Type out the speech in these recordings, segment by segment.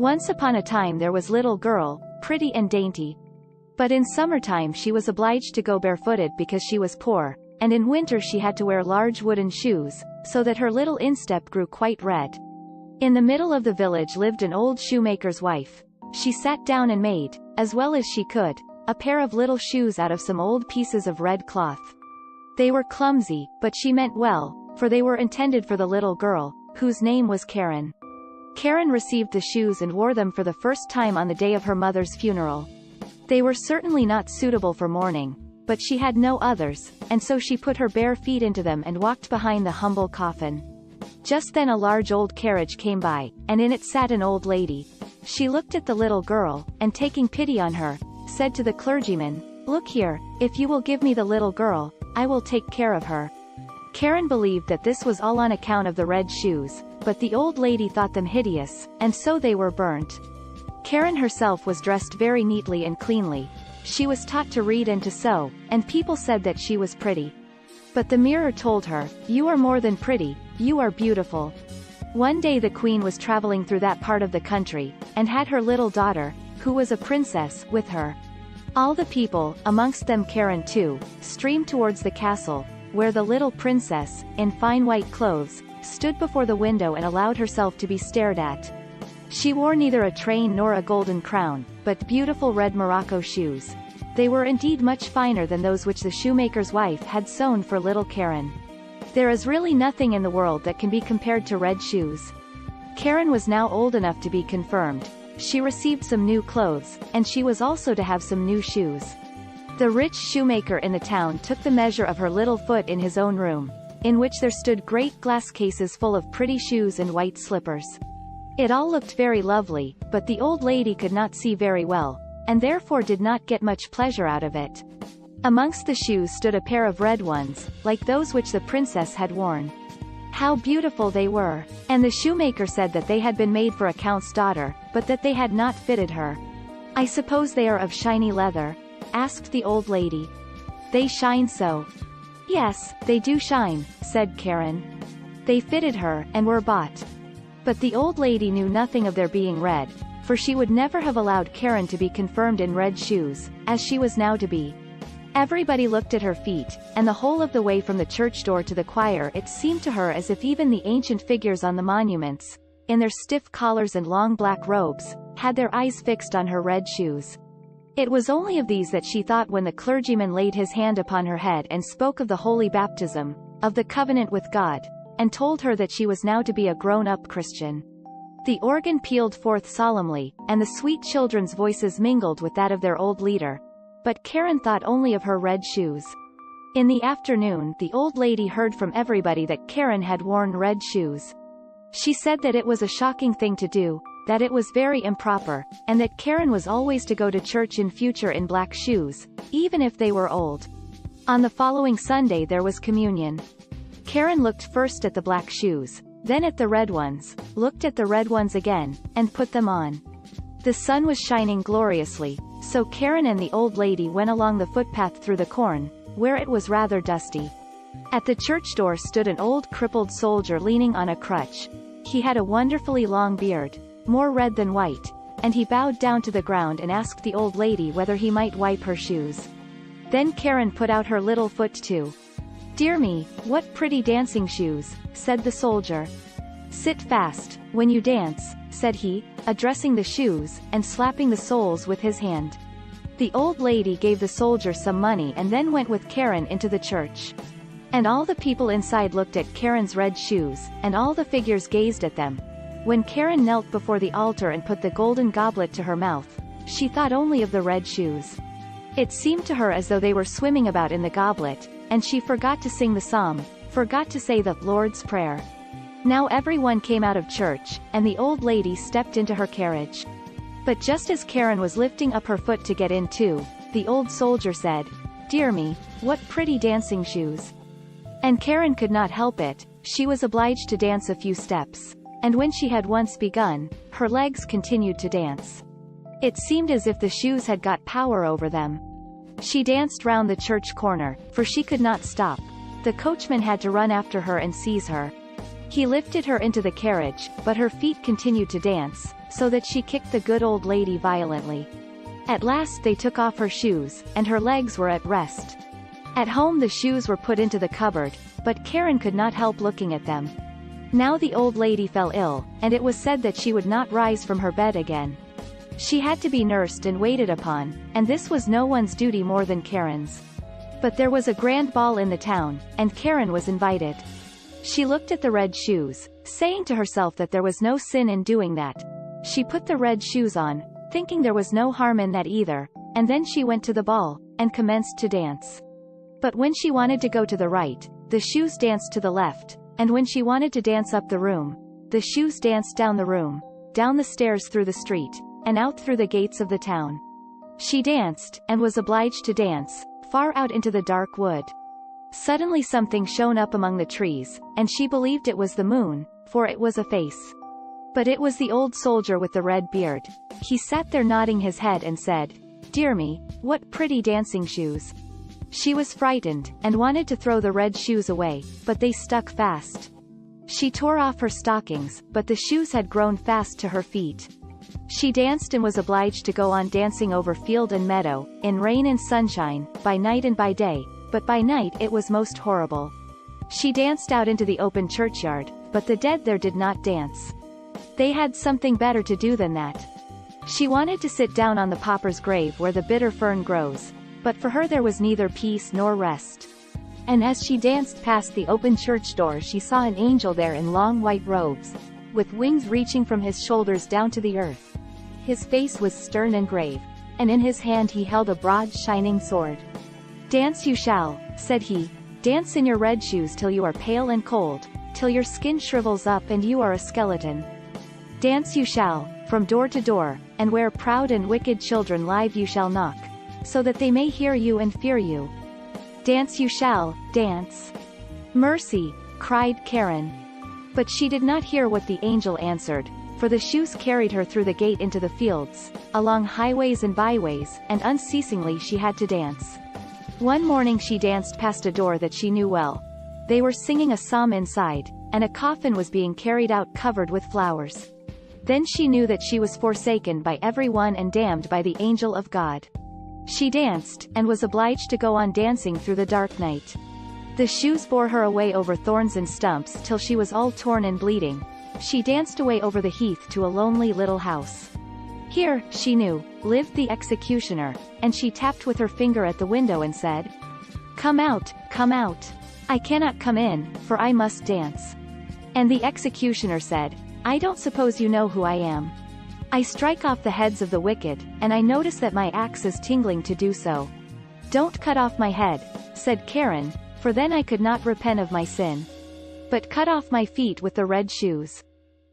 Once upon a time there was little girl, pretty and dainty. But in summertime she was obliged to go barefooted because she was poor, and in winter she had to wear large wooden shoes, so that her little instep grew quite red. In the middle of the village lived an old shoemaker's wife. She sat down and made, as well as she could, a pair of little shoes out of some old pieces of red cloth. They were clumsy, but she meant well, for they were intended for the little girl, whose name was Karen. Karen received the shoes and wore them for the first time on the day of her mother's funeral. They were certainly not suitable for mourning, but she had no others, and so she put her bare feet into them and walked behind the humble coffin. Just then a large old carriage came by, and in it sat an old lady. She looked at the little girl, and taking pity on her, said to the clergyman, "Look here, if you will give me the little girl, I will take care of her." Karen believed that this was all on account of the red shoes, but the old lady thought them hideous, and so they were burnt. Karen herself was dressed very neatly and cleanly. She was taught to read and to sew, and people said that she was pretty. But the mirror told her, "You are more than pretty, you are beautiful." One day the queen was traveling through that part of the country, and had her little daughter, who was a princess, with her. All the people, amongst them Karen too, streamed towards the castle, where the little princess, in fine white clothes, stood before the window and allowed herself to be stared at. She wore neither a train nor a golden crown, but beautiful red Morocco shoes. They were indeed much finer than those which the shoemaker's wife had sewn for little Karen. There is really nothing in the world that can be compared to red shoes. Karen was now old enough to be confirmed. She received some new clothes, and she was also to have some new shoes. The rich shoemaker in the town took the measure of her little foot in his own room, in which there stood great glass cases full of pretty shoes and white slippers. It all looked very lovely, but the old lady could not see very well, and therefore did not get much pleasure out of it. Amongst the shoes stood a pair of red ones, like those which the princess had worn. How beautiful they were! And the shoemaker said that they had been made for a count's daughter, but that they had not fitted her. "I suppose they are of shiny leather?" asked the old lady. "They shine so." "Yes, they do shine," said Karen. They fitted her, and were bought. But the old lady knew nothing of their being red, for she would never have allowed Karen to be confirmed in red shoes, as she was now to be. Everybody looked at her feet, and the whole of the way from the church door to the choir it seemed to her as if even the ancient figures on the monuments, in their stiff collars and long black robes, had their eyes fixed on her red shoes. It was only of these that she thought when the clergyman laid his hand upon her head and spoke of the holy baptism, of the covenant with God, and told her that she was now to be a grown-up Christian. The organ pealed forth solemnly, and the sweet children's voices mingled with that of their old leader. But Karen thought only of her red shoes. In the afternoon the old lady heard from everybody that Karen had worn red shoes. She said that it was a shocking thing to do, that it was very improper, and that Karen was always to go to church in future in black shoes, even if they were old. On the following Sunday there was communion. Karen looked first at the black shoes, then at the red ones, looked at the red ones again, and put them on. The sun was shining gloriously, so Karen and the old lady went along the footpath through the corn, where it was rather dusty. At the church door stood an old crippled soldier leaning on a crutch. He had a wonderfully long beard, more red than white, and he bowed down to the ground and asked the old lady whether he might wipe her shoes. Then Karen put out her little foot too. "Dear me, what pretty dancing shoes," said the soldier. "Sit fast, when you dance," said he, addressing the shoes, and slapping the soles with his hand. The old lady gave the soldier some money and then went with Karen into the church. And all the people inside looked at Karen's red shoes, and all the figures gazed at them. When Karen knelt before the altar and put the golden goblet to her mouth, she thought only of the red shoes. It seemed to her as though they were swimming about in the goblet, and she forgot to sing the psalm, forgot to say the Lord's Prayer. Now everyone came out of church, and the old lady stepped into her carriage. But just as Karen was lifting up her foot to get in too, the old soldier said, "Dear me, what pretty dancing shoes." And Karen could not help it, she was obliged to dance a few steps. And when she had once begun, her legs continued to dance. It seemed as if the shoes had got power over them. She danced round the church corner, for she could not stop. The coachman had to run after her and seize her. He lifted her into the carriage, but her feet continued to dance, so that she kicked the good old lady violently. At last they took off her shoes, and her legs were at rest. At home the shoes were put into the cupboard, but Karen could not help looking at them. Now the old lady fell ill, and it was said that she would not rise from her bed again. She had to be nursed and waited upon, and this was no one's duty more than Karen's. But there was a grand ball in the town, and Karen was invited. She looked at the red shoes, saying to herself that there was no sin in doing that. She put the red shoes on, thinking there was no harm in that either, and then she went to the ball, and commenced to dance. But when she wanted to go to the right, the shoes danced to the left, and when she wanted to dance up the room, the shoes danced down the room, down the stairs through the street, and out through the gates of the town. She danced, and was obliged to dance, far out into the dark wood. Suddenly something shone up among the trees, and she believed it was the moon, for it was a face. But it was the old soldier with the red beard. He sat there nodding his head and said, "Dear me, what pretty dancing shoes." She was frightened, and wanted to throw the red shoes away, but they stuck fast. She tore off her stockings, but the shoes had grown fast to her feet. She danced and was obliged to go on dancing over field and meadow, in rain and sunshine, by night and by day, but by night it was most horrible. She danced out into the open churchyard, but the dead there did not dance. They had something better to do than that. She wanted to sit down on the pauper's grave where the bitter fern grows, but for her there was neither peace nor rest. And as she danced past the open church door she saw an angel there in long white robes, with wings reaching from his shoulders down to the earth. His face was stern and grave, and in his hand he held a broad shining sword. "Dance you shall," said he, "dance in your red shoes till you are pale and cold, till your skin shrivels up and you are a skeleton. Dance you shall, from door to door, and where proud and wicked children live you shall knock, so that they may hear you and fear you. Dance you shall, dance." "Mercy," cried Karen. But she did not hear what the angel answered, for the shoes carried her through the gate into the fields, along highways and byways, and unceasingly she had to dance. One morning she danced past a door that she knew well. They were singing a psalm inside, and a coffin was being carried out covered with flowers. Then she knew that she was forsaken by every one and damned by the angel of God. She danced, and was obliged to go on dancing through the dark night. The shoes bore her away over thorns and stumps till she was all torn and bleeding. She danced away over the heath to a lonely little house. Here, she knew, lived the executioner, and she tapped with her finger at the window and said, "Come out, come out. I cannot come in, for I must dance." And the executioner said, "I don't suppose you know who I am. I strike off the heads of the wicked, and I notice that my axe is tingling to do so." "Don't cut off my head," said Karen, "for then I could not repent of my sin. But cut off my feet with the red shoes."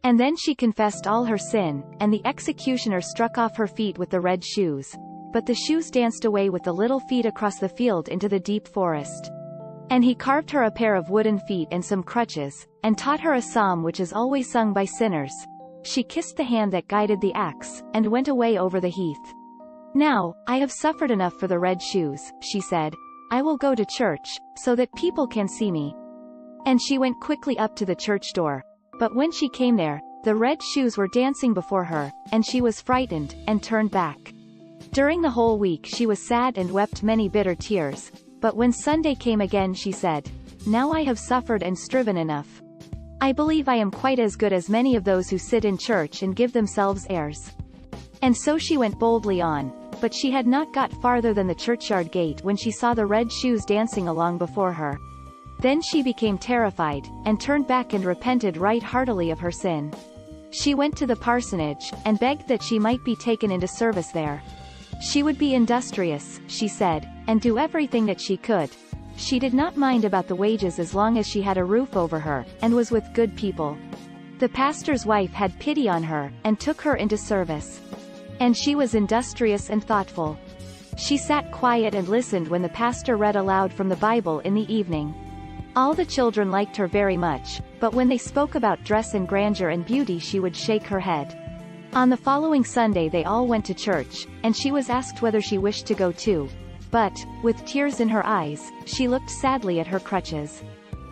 And then she confessed all her sin, and the executioner struck off her feet with the red shoes. But the shoes danced away with the little feet across the field into the deep forest. And he carved her a pair of wooden feet and some crutches, and taught her a psalm which is always sung by sinners. She kissed the hand that guided the axe, and went away over the heath. "Now, I have suffered enough for the red shoes," she said. "I will go to church, so that people can see me." And she went quickly up to the church door. But when she came there, the red shoes were dancing before her, and she was frightened, and turned back. During the whole week she was sad and wept many bitter tears, but when Sunday came again she said, "Now I have suffered and striven enough. I believe I am quite as good as many of those who sit in church and give themselves airs." And so she went boldly on, but she had not got farther than the churchyard gate when she saw the red shoes dancing along before her. Then she became terrified, and turned back and repented right heartily of her sin. She went to the parsonage, and begged that she might be taken into service there. She would be industrious, she said, and do everything that she could. She did not mind about the wages as long as she had a roof over her, and was with good people. The pastor's wife had pity on her, and took her into service. And she was industrious and thoughtful. She sat quiet and listened when the pastor read aloud from the Bible in the evening. All the children liked her very much, but when they spoke about dress and grandeur and beauty she would shake her head. On the following Sunday they all went to church, and she was asked whether she wished to go too. But, with tears in her eyes, she looked sadly at her crutches.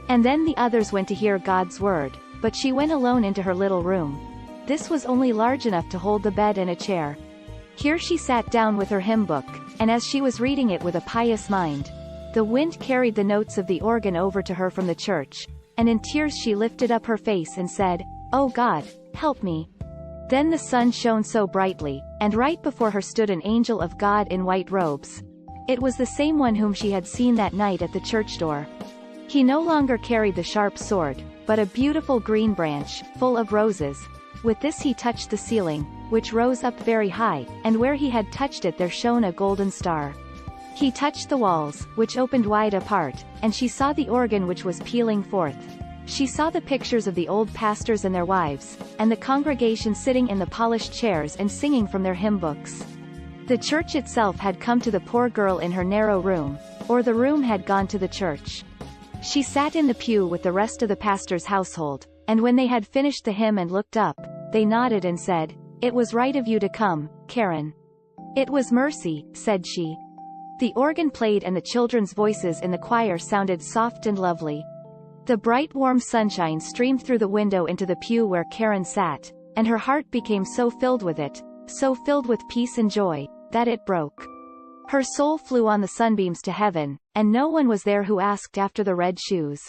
And then the others went to hear God's word, but she went alone into her little room. This was only large enough to hold the bed and a chair. Here she sat down with her hymn book, and as she was reading it with a pious mind, the wind carried the notes of the organ over to her from the church, and in tears she lifted up her face and said, "Oh God, help me." Then the sun shone so brightly, and right before her stood an angel of God in white robes. It was the same one whom she had seen that night at the church door. He no longer carried the sharp sword, but a beautiful green branch, full of roses. With this he touched the ceiling, which rose up very high, and where he had touched it there shone a golden star. He touched the walls, which opened wide apart, and she saw the organ which was pealing forth. She saw the pictures of the old pastors and their wives, and the congregation sitting in the polished chairs and singing from their hymn books. The church itself had come to the poor girl in her narrow room, or the room had gone to the church. She sat in the pew with the rest of the pastor's household, and when they had finished the hymn and looked up, they nodded and said, "It was right of you to come, Karen." "It was mercy," said she. The organ played and the children's voices in the choir sounded soft and lovely. The bright warm sunshine streamed through the window into the pew where Karen sat, and her heart became so filled with it, so filled with peace and joy, that it broke. Her soul flew on the sunbeams to heaven, and no one was there who asked after the red shoes.